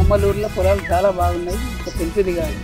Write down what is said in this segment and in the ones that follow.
అమ్మలూరులో పొలాలు చాలా బాగున్నాయి, ఇంకా తెలిసేది కాదు.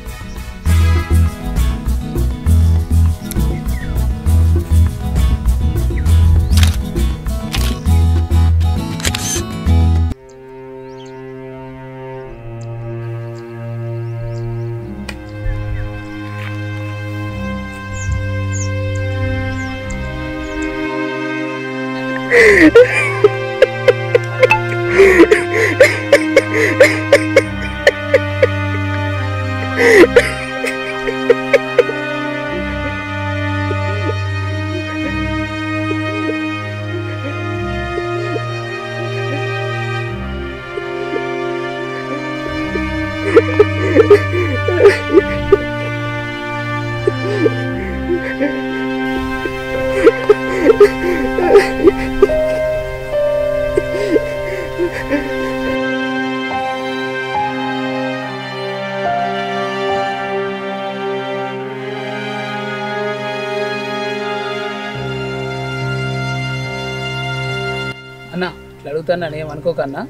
అన్న ఇట్లా అడుగుతాను అని ఏమనుకోకన్నా,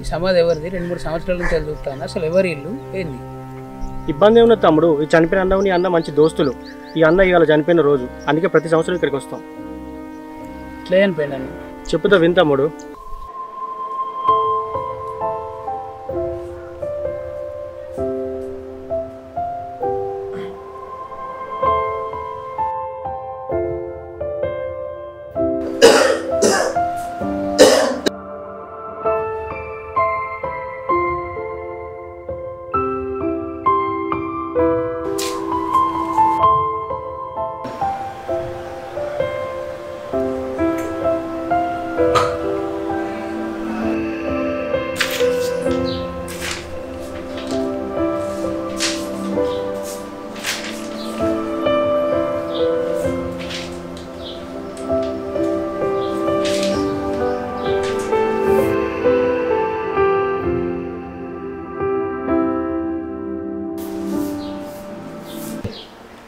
ఈ సమాధి ఎవరిది? 2-3 సంవత్సరాల నుంచి చూస్తాను, అసలు ఎవరి ఇల్లు ఏంది? ఇబ్బంది ఏమన్నా తమ్ముడు, ఈ చనిపోయిన అన్న నీ అన్న మంచి దోస్తులు. ఈ అన్న ఇవాళ చనిపోయిన రోజు, అందుకే ప్రతి సంవత్సరం ఇక్కడికి వస్తాం. ఇట్లా చనిపోయినాను చెప్పుతా విన్ తమ్ముడు.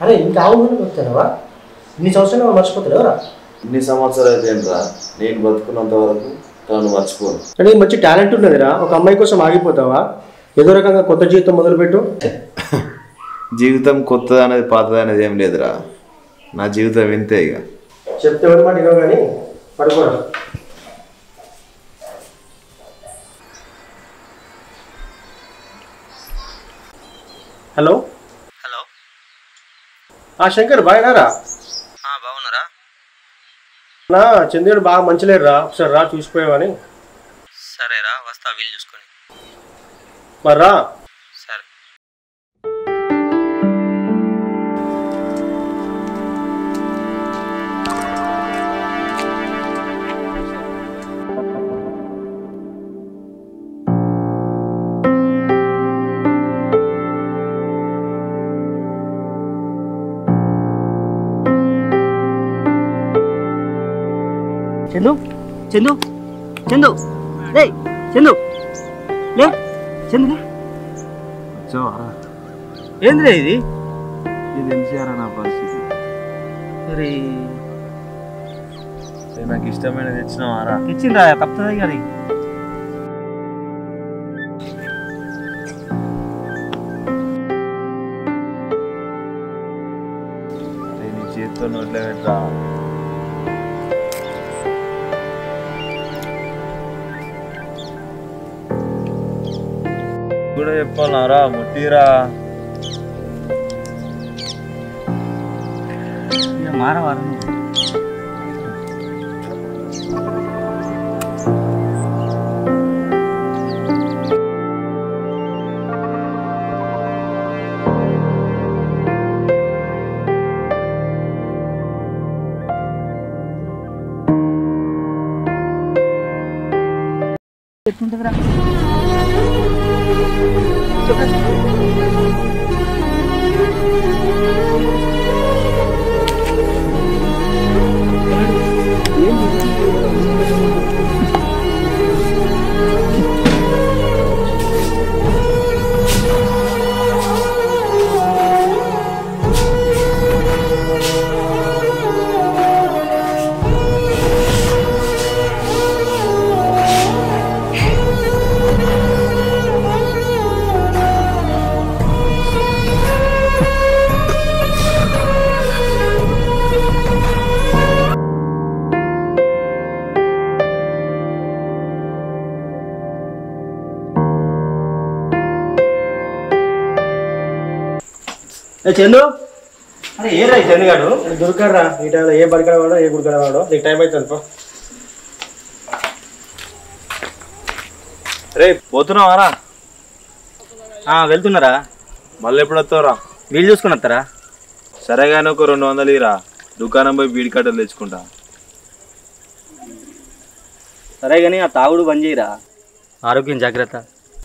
అరే ఇంకా చెప్తానవా? ఇన్ని సంవత్సరాలు మర్చిపోతారు ఎవరా? ఇన్ని సంవత్సరాలు అయితే ఏంట్రా, నేను బతుకున్నంత వరకు తను మర్చిపోను. అంటే మంచి టాలెంట్ ఉన్నదిరా, ఒక అమ్మాయి కోసం ఆగిపోతావా? ఏదో రకంగా కొత్త జీవితం మొదలుపెట్టు. జీవితం కొత్తది అనేది పాతది అనేది ఏం లేదురా, నా జీవితం వింతే. ఇక చెప్తే ఎవరి మాట ఇవ్వవు కానీ పడుకోరా. హలో హలో, శంకర్ బాగున్నారా? బాగున్నారా? నా చంద్రుడు బాగా మంచిలేరురా, ఒకసారి రా చూసిపోయావని. సరేరా, వస్తా వీలు చూసుకొని. మరి రా. సరే. చందు చందు చందు రే చందు లే చందు ఏంద్రే ఇది? ఇది తెలిసారా నా పరిస్థితి? మరి నాకు ఇష్టమైన తెచ్చినావారా? తెచ్చిండ్రా, తప్పదు అది. నేను చేతితో నోట్లో పెట్టరా. కూడా చెప్పాలరా, ముట్టిరా. మారవారు ఎట్లుంటుందిరా? చందు అరే ఏ రా చందు గారు దొరకరా ఈ టైంలో ఏ బడికడ వాడో ఏ గుడికడ వాడో నీకు టైం అవుతుంది పో. రే పోతున్నావారా? వెళ్తున్నారా? మళ్ళీ ఎప్పుడు వస్తావురా? వీళ్ళు చూసుకుని వస్తారా? సరే కానీ ఒక 200 ఇరా, దుకాణం పోయి బీడి కట్టలు తెచ్చుకుంటా. సరే కానీ ఆ తాగుడు బంద్ చేయరా, ఆరోగ్యం జాగ్రత్త.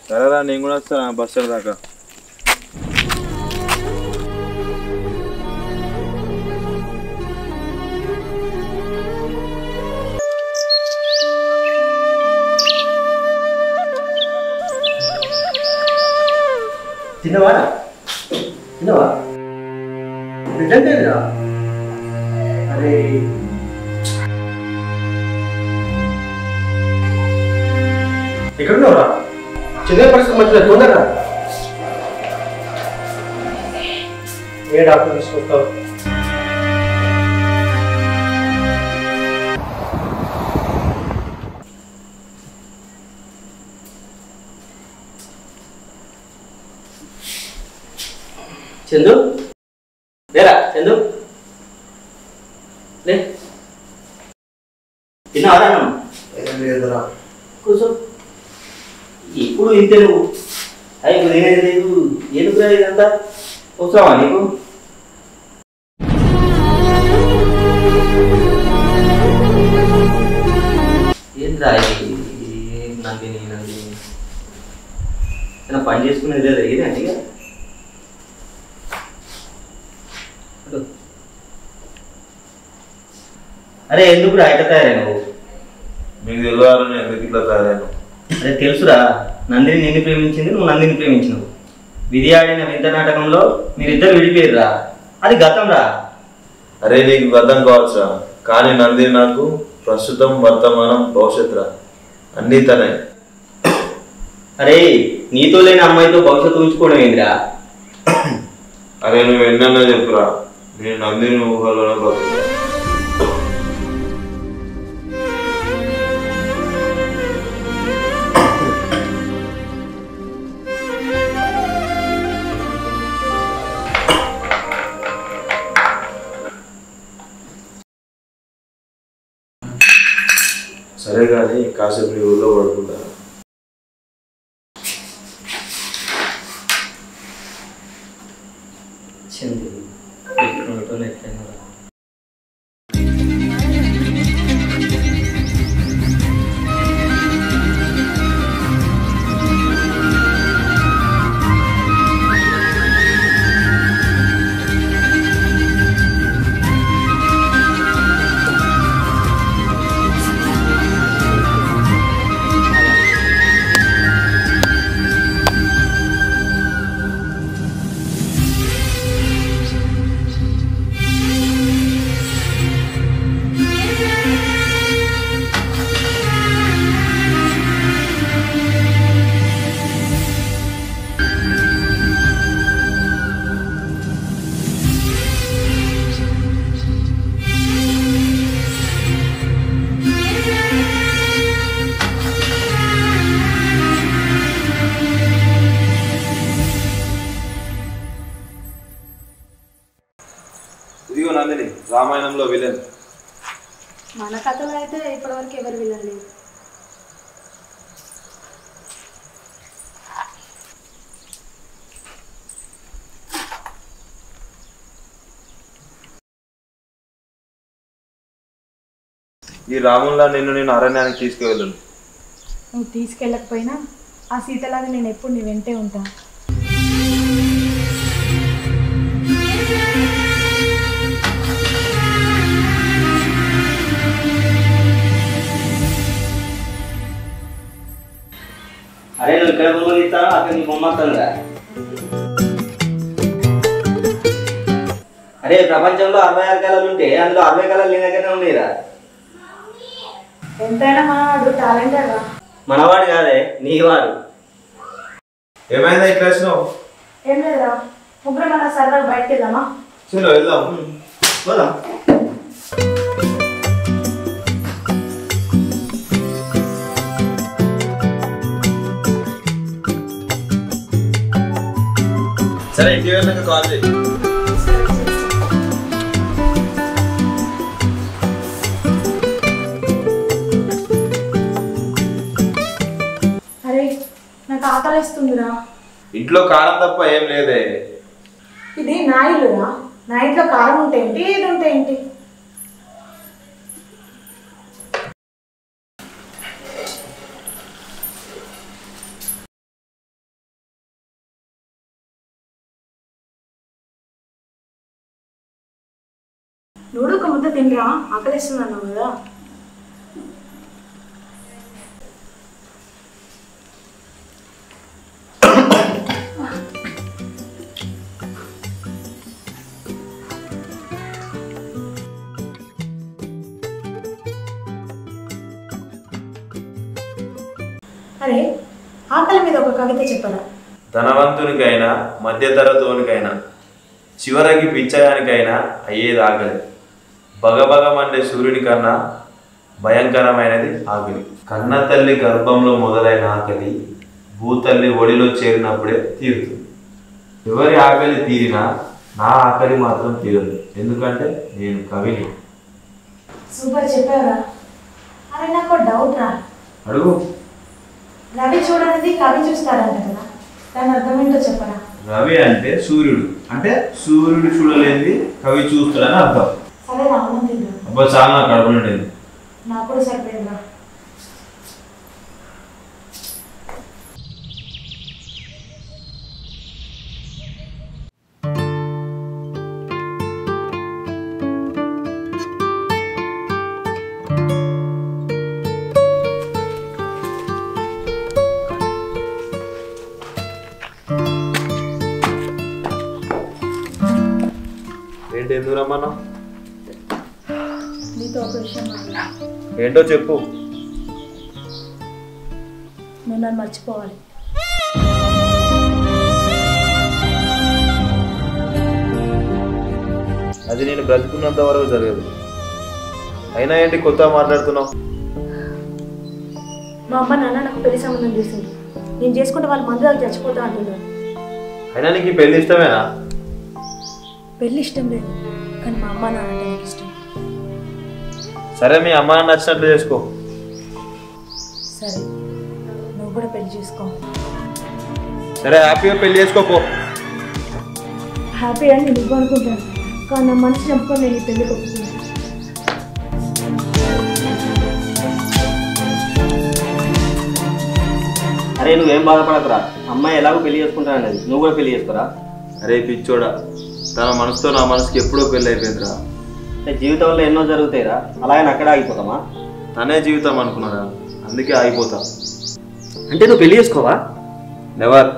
సరేరా, నేను కూడా వస్తాను బస్ స్టాండ్ దాకా. తిన్నవా తిన్నవా నిజంగా? అరే ఎక్కడున్నావురా? చిన్న పరిస్థితి మంచిగా తొందరరా. ఏ డాక్టర్ తీసుకొస్తావు? చందు లేరా? చందు లే, తిన్నావా? కూర్చో. ఇప్పుడు ఇంతే నువ్వు. అయ్యి ఇప్పుడు తినేది లేదు, ఎందుకు ఇదంతా అవసరమా నీకు? ఏంద్రా నందిని నందిని పని చేసుకునేది లేదా? ఏదండి ఇక అరే ఎందుకు ఎట్లా తయారై నువ్వు? మీకు తెలియదు నేను ఎందుకు ఇట్లా తయారైనా? అరే తెలుసురా, నందిని నిన్ను ప్రేమించింది, నువ్వు నందిని ప్రేమించినవు. విధి ఆడిన వింత నాటకంలో మీరిద్దరు విడిపోయారురా, అది గతం రా. అరే నీకు గతం కావచ్చురా, కానీ నందిని నాకు ప్రస్తుతం, వర్తమానం, భవిష్యత్తు రా, అన్నీ తనే. అరే నీతో లేని అమ్మాయితో భవిష్యత్తు ఉంచుకోవడం ఏందిరా? అరే నువ్వు ఎన్నన్నా చెప్పురా, నేను నందిని ఊహలోనే బతుకుతా. సరే కానీ కాసేపు నీ ఊళ్ళో పడుకుంటా. ఇదిగో నందిని, రామాయణంలో విలన్. మన కథలో అయితే ఇప్పటివరకు ఎవరు విలన్ లేదు. ఈ రాముల్లా నేను అరణ్యానికి తీసుకువెళ్ళను. నువ్వు తీసుకెళ్ళకపోయినా ఆ సీతలాగా నేను ఎప్పుడు నీ వెంటే ఉంటా. అరే నువ్వు ఇక్కడ బొమ్మ తీస్తాను, అక్కడ నీ బొమ్మ వస్తుందిరా. అరే ప్రపంచంలో 66 కళలు ఉంటే అందులో 60 కళలు నీ దగ్గరనే ఉండేరా. ఎంతైనా మనవాడు టాలెంటెడ్ రా. మనవాడు కాదే, నీవాడు. ఏమైందా ఇట్లా వచ్చినావు? ఏం లేదురా, ముగ్గురు మన సరదా బయటకు వెళ్దామా? చలో వెళ్దాం. పోదాం. సరే ఇంటికి వెళ్ళాక కాల్ చేయి. నాకు ఆకలిస్తుందిరా. ఇంట్లో కారం తప్ప ఏం లేదే. ఇది నా ఇల్లురా. నా ఇంట్లో కారం ఉంటే ఏంటి, ఏది ఉంటే ఏంటి? నూడు ఒక ముద్ద తినరా, ఆకలిస్తున్నాను కదా. అరే, ఆకలి మీద ఒక కవిత చెప్పరా? ధనవంతునికైనా మధ్యతరగతికైనా చివరికి పిచ్చగానికైనా అయ్యేది ఆకలి. బగబగ మండే సూర్యుని కన్నా భయంకరమైనది ఆకలి. కన్న తల్లి గర్భంలో మొదలైన ఆకలి భూతల్లి ఒడిలో చేరినప్పుడే తీరుతుంది. ఎవరి ఆకలి తీరినా నా ఆకలి మాత్రం తీరదు, ఎందుకంటే నేను కవిని. సూపర్ చెప్పారా. అరే నాకు డౌట్ రా. అడుగు. రవి చూడనిది కవి చూస్తారంట కదా, దాని అర్థం ఏంటో చెప్పరా? రవి అంటే సూర్యుడు, అంటే సూర్యుడు చూడలేనిది కవి చూస్తాడని అర్థం. సరే రావడం తిందా. అబ్బా చాలా నాకు కడుపు నిండింది. నాకు కూడా సరిపోయిందా. ఏంటి ఎందుకు రమ్మన్నా? నీతో ఒక విషయం మాట్లాడాలి. ఏంటో చెప్పు. నువ్వు నన్ను మర్చిపోవాలి. అది నేను బ్రతుకున్నంత వరకు జరగదు. అయినా ఏంటి కొత్తగా మాట్లాడుతున్నావు? మా అమ్మ నాన్న నాకు పెళ్లి సంబంధం చేసింది. నేను చేసుకుంటే వాళ్ళు మందు దాకా చచ్చిపోతా అంటున్నారు. అయినా నీకు ఈ పెళ్లి ఇష్టమేనా? పెళ్లి ఇష్టం లేదు, కానీ మా అమ్మ నాన్న అంటే నాకు ఇష్టం. సరే మీ అమ్మ నాన్న నచ్చినట్లు చేసుకో. సరే, నువ్వు కూడా పెళ్లి చేసుకో. సరే హ్యాపీగా పెళ్లి చేసుకోపో. హ్యాపీ అని నువ్వు అనుకుంటాను, కానీ నా మనసు చంపుకొని నేను ఈ పెళ్లికి ఒప్పుకున్నాను. అరే నువ్వేం బాధపడకురా, అమ్మాయి ఎలాగో పెళ్లి చేసుకుంటానన్నది, నువ్వు కూడా పెళ్లి చేసుకోరా. అరే పిచ్చోడా, తన మనసుతో నా మనసుకి ఎప్పుడో పెళ్ళి అయిపోయిందిరా. జీవితంలో ఎన్నో జరుగుతాయిరా, అలాగే అక్కడే ఆగిపోతామా? తనే జీవితం అనుకున్నారా, అందుకే ఆగిపోతా. అంటే నువ్వు పెళ్లి చేసుకోవా? నెవర్.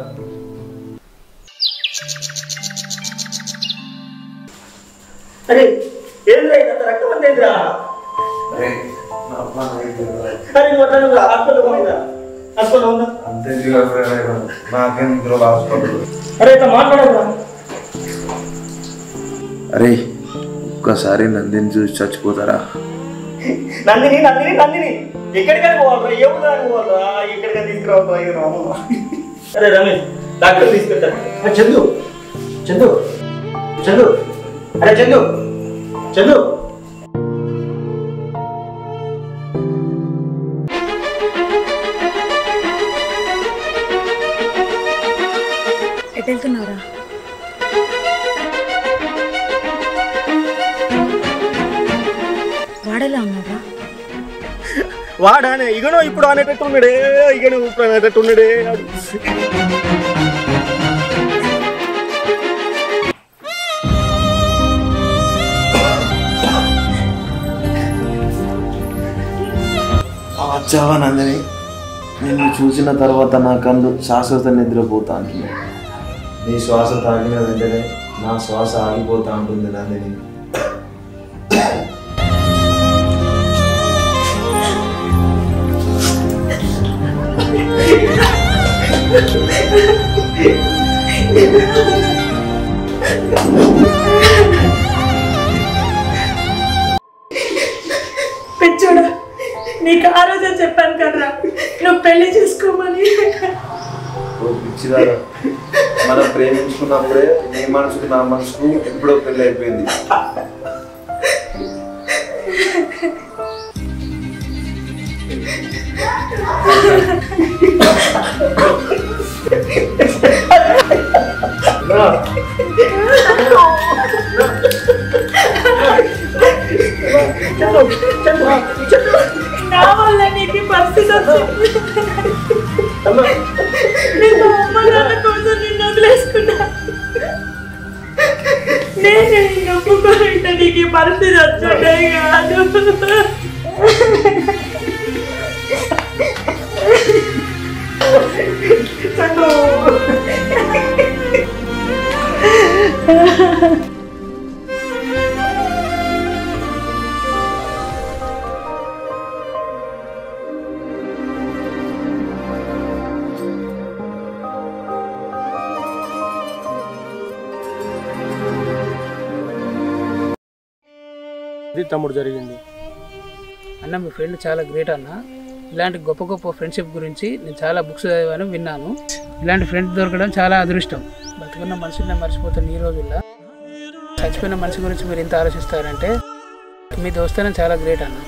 అరే ఏంద్రా ఇంత రక్తం అంత ఏంద్రా? అరే అరే ఒక్కసారి నందిని చూసి చచ్చిపోతారా? నందిని నందిని నందిని ఎక్కడికైనా పోవాలరా, ఏ ఊరికి పోవాలరా, ఎక్కడికైనా తీసుకురావా? అరే రమేష్ డాక్టర్ తీసుకెళ్తారు. చందు చందు చందు అరే చందు చందు ఎటు వెళ్తున్నావురా? వాడేలా ఉన్నాడా? వాడానే ఇగనో ఇప్పుడు అనేటట్టు ఉన్నాడే, ఇగను ఇప్పుడు అనేటట్టు ఉన్నాడే. వచ్చావా నందిని? నిన్ను చూసిన తర్వాత నా కళ్ళు శాశ్వత నిద్రపోతా అంటున్నాయి. నీ శ్వాస తాగిన వెంటనే నా శ్వాస ఆగిపోతా ఉంటుంది నందిని. పిచ్చోడా, నీకు ఆ రోజే చెప్పాను కదరా నువ్వు పెళ్లి చేసుకోమని. పిచ్చిదారా, మనం ప్రేమించుకున్నప్పుడే నీ మనసుకు నా మనసుకు ఎప్పుడో పెళ్ళి అయిపోయింది. మనిషి చచ్చుడే కాదు. ఇది తమ్ముడు జరిగింది. అన్న మీ ఫ్రెండ్ చాలా గ్రేట్ అన్న. ఇలాంటి గొప్ప గొప్ప ఫ్రెండ్షిప్ గురించి నేను చాలా బుక్స్ చదివాను, విన్నాను. ఇలాంటి ఫ్రెండ్స్ దొరకడం చాలా అదృష్టం. బతుకున్న మనుషుల్ని మర్చిపోతున్న ఈ రోజుల్లో చచ్చిపోయిన మనిషి గురించి మీరు ఇంత ఆలోచిస్తారంటే మీ దోస్తనం చాలా గ్రేట్ అన్న.